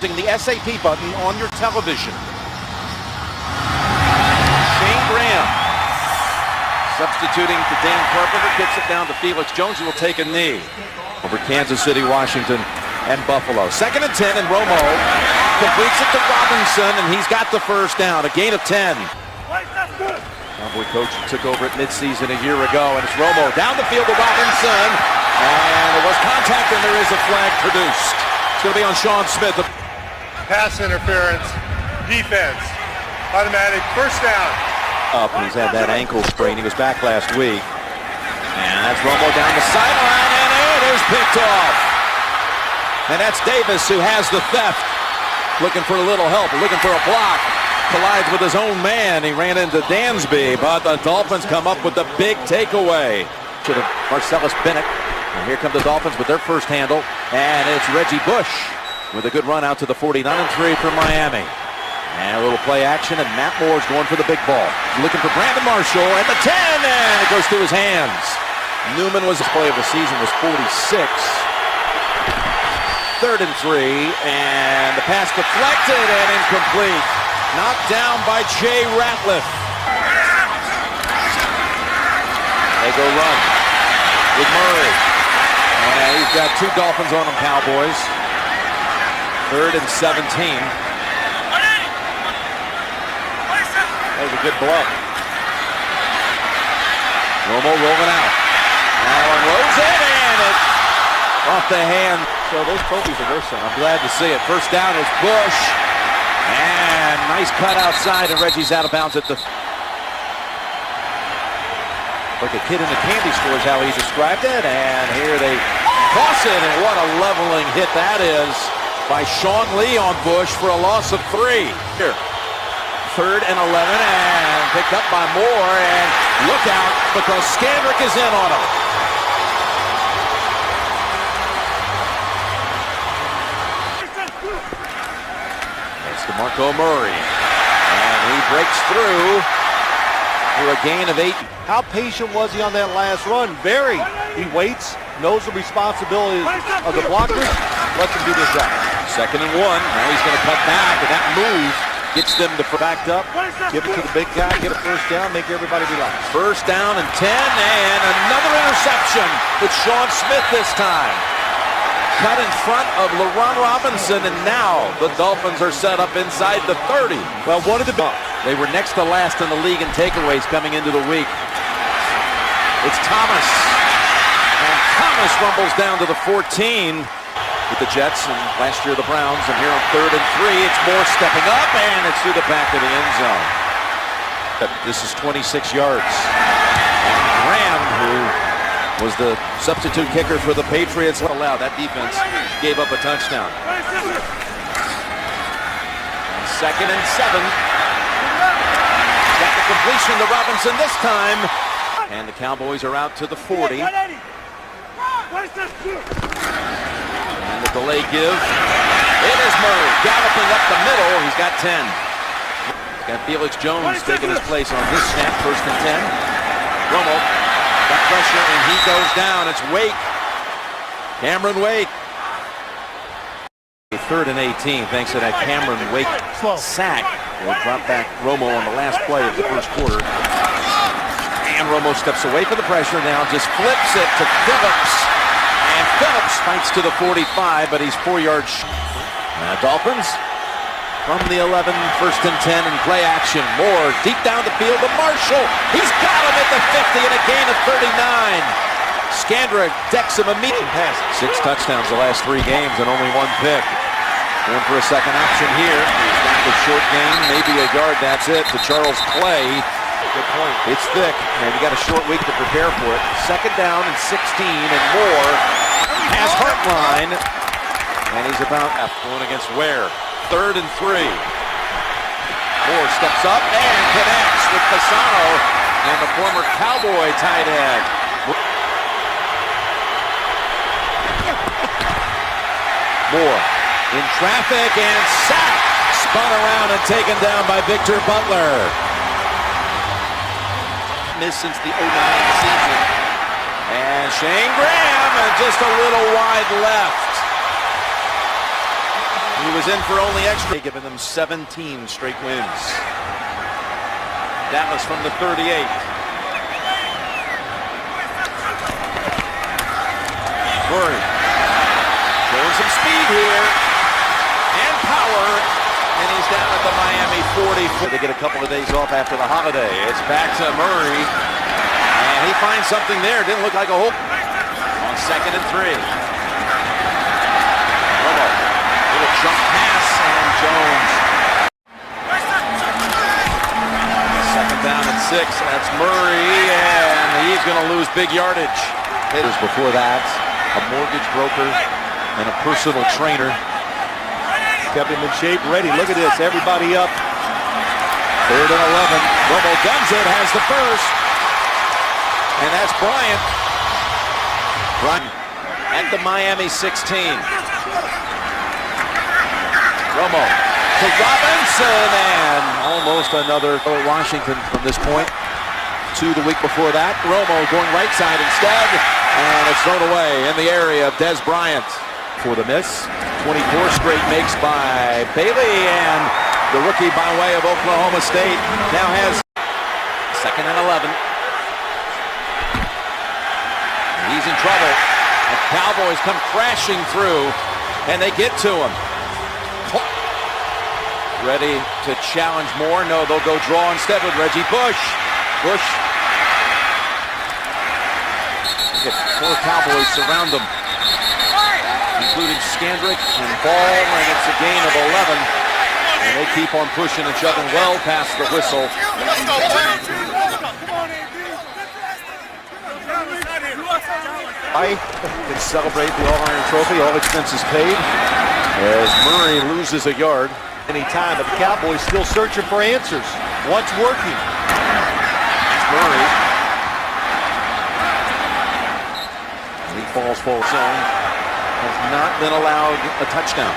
The SAP button on your television. Shane Graham substituting to Dan Carpenter, kicks it down to Felix Jones, who will take a knee over Kansas City, Washington, and Buffalo. 2nd and 10, and Romo completes it to Robinson, and he's got the first down, a gain of 10. Cowboy coach who took over at midseason a year ago, and it's Romo down the field to Robinson, and there was contact, and there is a flag produced. It's going to be on Sean Smith. Pass interference, defense, automatic first down. He's had that ankle sprain. He was back last week. And that's Romo down the sideline, and it is picked off. And that's Davis who has the theft. Looking for a little help, looking for a block. Collides with his own man. He ran into Dansby, but the Dolphins come up with the big takeaway. To the Marcellus Bennett. And here come the Dolphins with their first handle. And it's Reggie Bush with a good run out to the 49-3 for Miami. And a little play action, and Matt Moore's going for the big ball. Looking for Brandon Marshall at the 10, and it goes through his hands. Newman was his play of the season, was 46. 3rd and 3, and the pass deflected and incomplete. Knocked down by Jay Ratliff. They go run with Murray. And he's got 2 Dolphins on him, Cowboys. 3rd and 17. That was a good blow. Romo rolling out. Allen rolls it, and it's off the hand. So those trophies are their son. I'm glad to see it. First down is Bush. And nice cut outside, and Reggie's out of bounds at the... Like a kid in a candy store is how he described it. And here they toss it, and what a leveling hit that is by Sean Lee on Bush for a loss of 3. Here. 3rd and 11, and picked up by Moore, and look out because Scandrick is in on him. It's DeMarco Murray, and he breaks through for a gain of 8. How patient was he on that last run? Very. He waits, knows the responsibility of the blockers, lets him do their job. 2nd and 1, now he's going to cut back, and that move gets them to backed up, give it to the big guy, get a first down, make everybody relax. First down and 10, and another interception with Sean Smith this time. Cut in front of LaRon Robinson, and now the Dolphins are set up inside the 30. Well, what did they were next to last in the league in takeaways coming into the week. It's Thomas, and Thomas rumbles down to the 14. With the Jets, and last year the Browns, and here on 3rd and 3, it's Moore stepping up, and it's through the back of the end zone. This is 26 yards. And Graham, who was the substitute kicker for the Patriots, allowed. That defense gave up a touchdown. And 2nd and 7. Got the completion to Robinson this time. And the Cowboys are out to the 40. And the delay give. It is Murray galloping up the middle. He's got 10. Got Felix Jones taking his place on this snap. 1st and 10. Romo got pressure, and he goes down. It's Wake. Cameron Wake. 3rd and 18, thanks to that Cameron Wake sack. They'll drop back Romo on the last play of the first quarter. And Romo steps away from the pressure now, just flips it to Phillips. And Phillips fights to the 45, but he's 4 yards. Dolphins from the 11, 1st and 10 in play action. Moore deep down the field to Marshall. He's got him at the 50 and a gain of 39. Scandrick decks him immediately. 6 touchdowns the last 3 games and only 1 pick. Going for a second option here. He's got the short gain, maybe a yard, that's it, to Charles Clay. Good point. It's thick, and you got a short week to prepare for it. 2nd down and 16, and Moore has Hartline, and he's about going against Ware. 3rd and 3. Moore steps up and connects with Fasano and the former Cowboy tight end. Moore in traffic and sacked, spun around and taken down by Victor Butler. Missed since the 09 season. And Shane Graham, and just a little wide left. He was in for only extra, giving them 17 straight wins. Dallas from the 38. Murray showing some speed here and power, and he's down at the Miami 40. They get a couple of days off after the holiday. It's back to Murray, and he finds something there. Didn't look like a hole. On 2nd and 3. Romo, little jump pass, and Jones. 2nd down and 6. That's Murray, and he's going to lose big yardage. Hitters before that, a mortgage broker and a personal trainer. Kept him in shape, ready. Look at this, everybody up. 3rd and 11. Romo guns it, has the first. And that's Bryant. Bryant at the Miami 16. Romo to Robinson, and almost another Washington from this point to the week before that. Romo going right side instead, and it's thrown away in the area of Des Bryant for the miss. 24 straight makes by Bailey, and the rookie by way of Oklahoma State now has 2nd and 11. He's in trouble. The Cowboys come crashing through, and they get to him. Ready to challenge more. No, they'll go draw instead with Reggie Bush. Bush. 4 Cowboys surround them, including Skandrick and Ball, and it's a gain of 11. And they keep on pushing and shoving well past the whistle. I can celebrate the All-Iron Trophy, all expenses paid, as Murray loses a yard. Any time, but the Cowboys still searching for answers. What's working? It's Murray. He falls full zone. Has not been allowed a touchdown.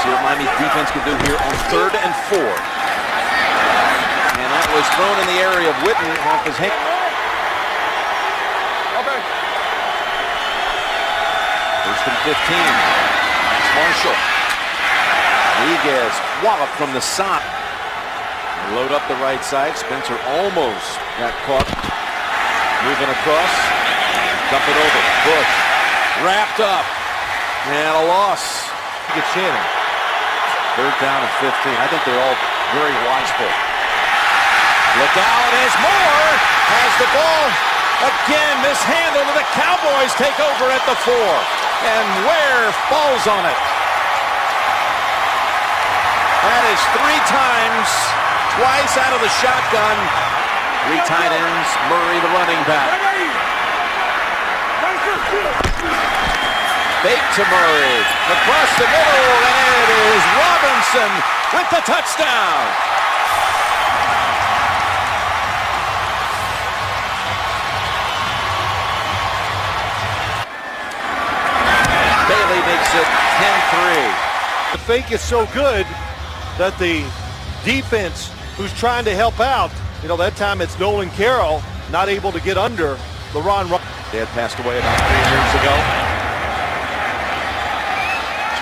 See what Miami's defense can do here on 3rd and 4. And that was thrown in the area of Witten off his hand. Okay. 1st and 15. It's Marshall. Rodriguez walloped from the side. Load up the right side. Spencer almost got caught. Moving across. Dump it over. Bush wrapped up. And a loss. Look at Shannon. 3rd down and 15. I think they're all very watchful. Look out as Moore has the ball. Again, mishandled, and the Cowboys take over at the 4. And Ware falls on it. That is 3 times, twice out of the shotgun. 3 tight ends, Murray the running back. Fake to Murray, across the middle, and it is Robinson with the touchdown. Bailey makes it 10-3. The fake is so good that the defense, who's trying to help out, that time it's Nolan Carroll, not able to get under LaRon. Dad passed away about 3 years ago.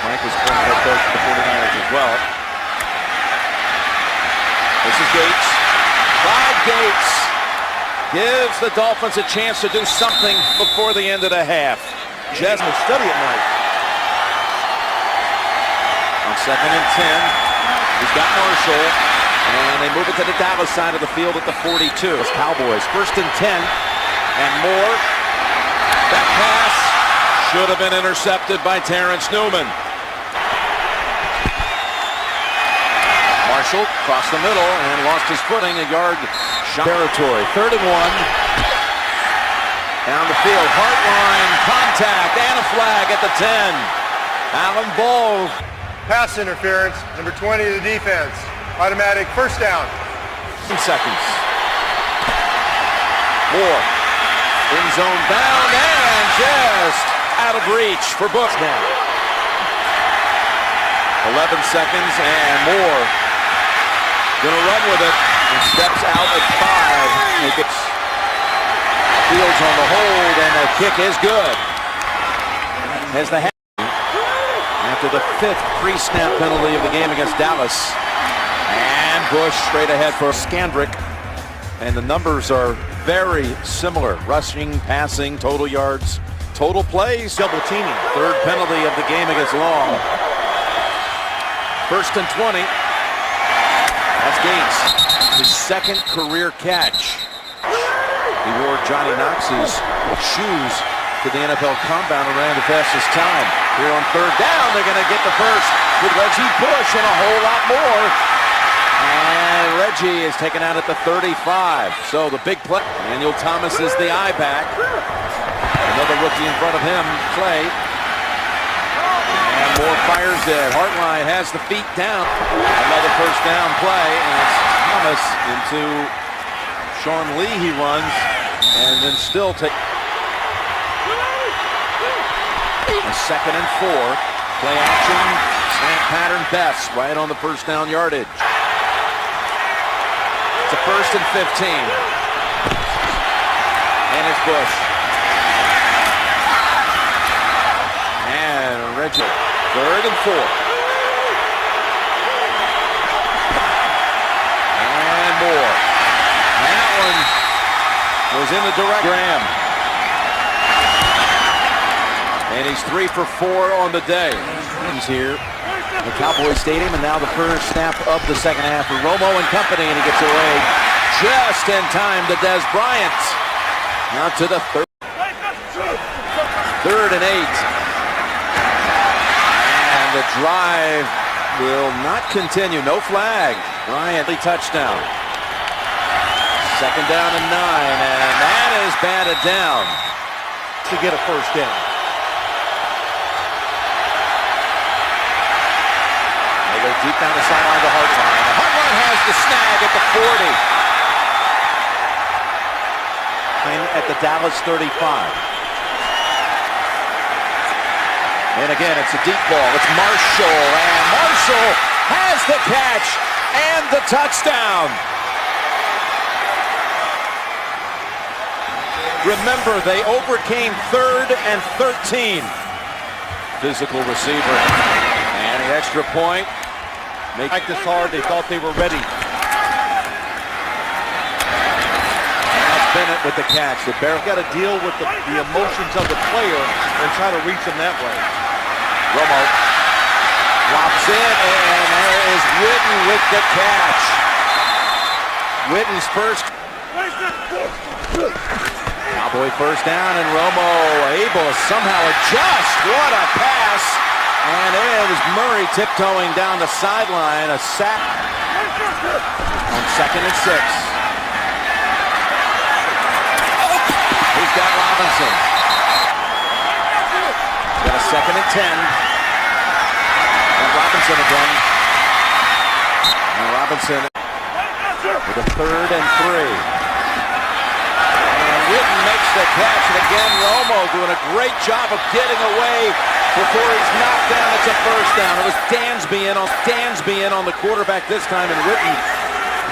Frank was former head coach of the 49ers as well. This is Gates. Clyde Gates gives the Dolphins a chance to do something before the end of the half. Jasmine study at night. On 2nd and 10. He's got Marshall, and they move it to the Dallas side of the field at the 42. It's Cowboys, 1st and 10, and more. That pass should have been intercepted by Terrence Newman. Marshall crossed the middle and lost his footing, a yard shot territory. 3rd and 1. Down the field, Hartline, contact, and a flag at the 10. Alan Ball. Pass interference, number 20 to the defense. Automatic 1st down. 10 seconds. Moore. In zone bound and just out of reach for Bush now. 11 seconds and Moore gonna run with it and steps out at 5. He gets Fields on the hold, and the kick is good. As the half after the 5th pre-snap penalty of the game against Dallas. And Bush straight ahead for Scandrick. And the numbers are very similar. Rushing, passing, total yards, total plays. Double teaming. 3rd penalty of the game against Long. 1st and 20. That's Gates. His 2nd career catch. He wore Johnny Knox's shoes to the NFL compound and ran the fastest time. Here on 3rd down, they're going to get the first with Reggie Bush and a whole lot more. And Reggie is taken out at the 35. So the big play. Daniel Thomas is the eye back. Another rookie in front of him, Clay. And Moore fires it. Hartline has the feet down. Another first down play. And it's Thomas into Sean Lee. He runs. And then still take a 2nd and 4. Play action. Slant pattern best. Right on the first down yardage. It's a 1st and 15. And it's Bush. And Reggie. 3rd and 4. And Moore. That one was in the direct Graham. And he's 3 for 4 on the day. He's here at the Cowboys Stadium, and now the first snap of the second half for Romo and company, and he gets away just in time to Des Bryant. Now to the 3rd and 8. And the drive will not continue. No flag. Bryant, touchdown. 2nd down and 9, and that is batted down. To get a first down. They go deep down the sideline to Hartline. Hartline has the snag at the 40. And at the Dallas 35. And again, it's a deep ball. It's Marshall, and Marshall has the catch and the touchdown. Remember, they overcame 3rd and 13. Physical receiver. And the extra point. Practice hard. They thought they were ready. That's Bennett with the catch. The Bears Got to deal with the emotions of the player and try to reach them that way. Romo drops in, and there is Witten with the catch. Witten's first. Cowboy first down, and Romo able to somehow adjust. What a pass. And it is Murray tiptoeing down the sideline. A sack on 2nd and 6. He's got Robinson. Got a 2nd and 10. And Robinson again. And Robinson with a 3rd and 3. Witten makes the catch, and again Romo doing a great job of getting away before he's knocked down. It's a first down. It was Dansby in on the quarterback this time, and Witten,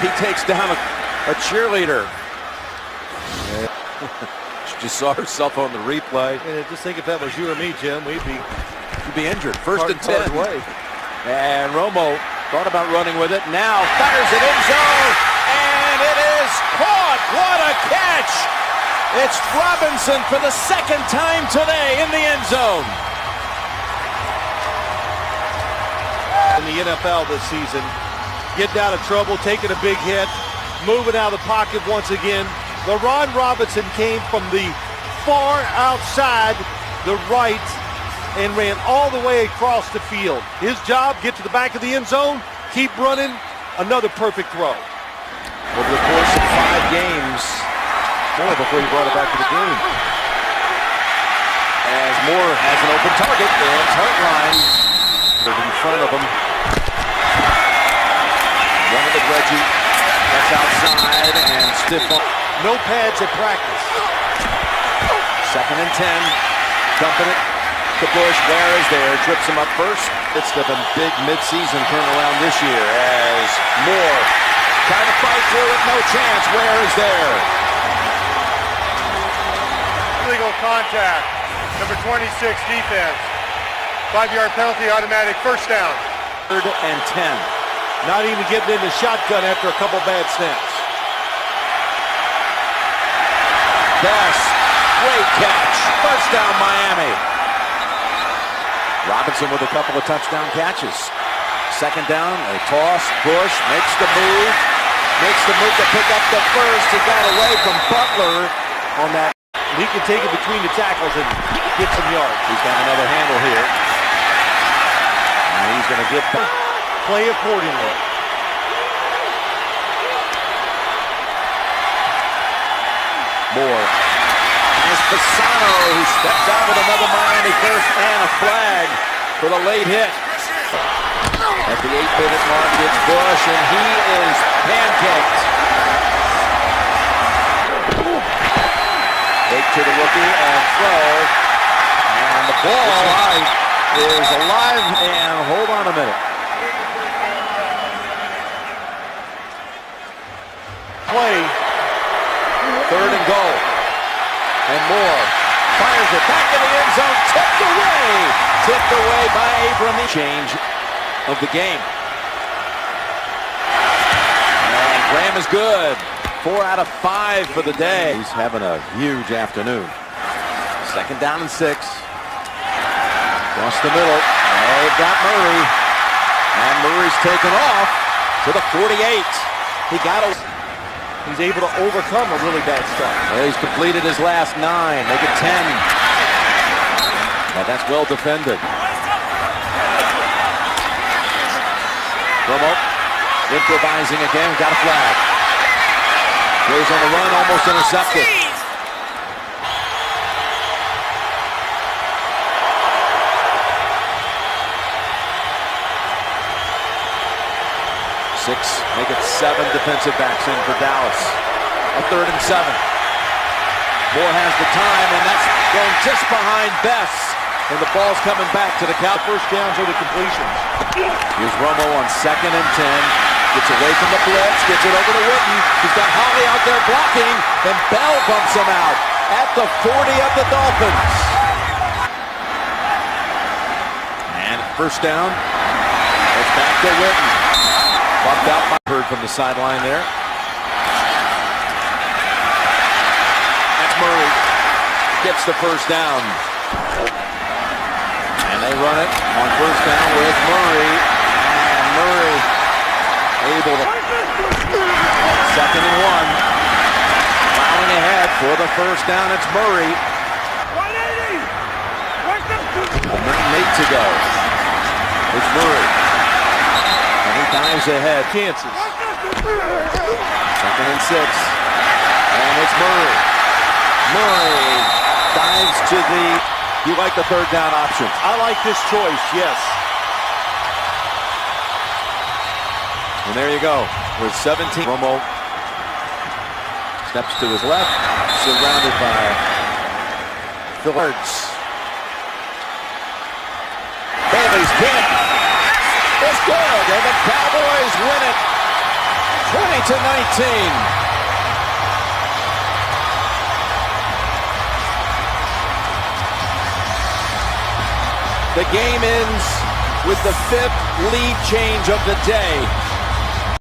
he takes down a cheerleader. She just saw herself on the replay. And just think if that was you or me, Jim, we'd be injured. 1st and 10. Way. And Romo thought about running with it. Now fires it in zone, and it is caught. What a catch! It's Robinson for the 2nd time today in the end zone. In the NFL this season, getting out of trouble, taking a big hit, moving out of the pocket once again. LaRon Robinson came from the far outside, the right, and ran all the way across the field. His job, get to the back of the end zone, keep running, another perfect throw. Over the course of 5 games, Moore before he brought it back to the game. As Moore has an open target, it's Hartline in front of him. One of the Reggie, that's outside, and stiff. No pads at practice. 2nd and 10, dumping it to Bush. Ware is there, trips him up first. It's the big midseason turnaround this year as Moore trying to fight through it, no chance. Ware is there. Illegal contact. Number 26 defense. 5-yard penalty, automatic first down. 3rd and 10. Not even getting in the shotgun after a couple bad snaps. Best, great catch. First down, Miami. Robinson with a couple of touchdown catches. 2nd down, a toss, push, makes the move to pick up the first. He got away from Butler on that. He can take it between the tackles and get some yards. He's got another handle here. And he's going to get play accordingly. Moore has Fasano, who steps out with another Miami first and a flag for the late hit. At the 8-minute mark, it's Bush, and he is pancaked. Take to the rookie and throw. And the ball is alive. And hold on a minute. Play. 3rd and goal. And Moore fires it back in the end zone. Tipped away by Abram. Change of the game. And Graham is good. 4 out of 5 for the day. He's having a huge afternoon. 2nd down and 6. Across the middle. They've got Murray. And Murray's taken off to the 48. He got a... He's able to overcome a really bad start. Well, he's completed his last 9. Make it 10. Now that's well defended. Romo improvising again. Got a flag. Goes on the run, almost intercepted. Make it 7 defensive backs in for Dallas. A 3rd and 7. Moore has the time, and that's going just behind Bess. And the ball's coming back to the Cowboys. First downs or the completions. Here's Romo on 2nd and 10. Gets away from the blitz, gets it over to Witten. He's got Holly out there blocking, and Bell bumps him out at the 40 of the Dolphins. And first down. It's back to Witten. Bumped out. Heard from the sideline there. That's Murray. Gets the first down. And they run it on first down with Murray. And Murray able to... 2nd and 1. Plowing ahead for the first down. It's Murray. 180. A minute and 8 to go. It's Murray. And he dives ahead. Chances. 2nd and 6. And it's Murray. Murray dives to the... You like the 3rd down option? I like this choice, yes. And there you go. With 17. Romo steps to his left. Surrounded by Phillips. Bailey's kick. It's good. And the Cowboys win it. 20-19. The game ends with the 5th lead change of the day.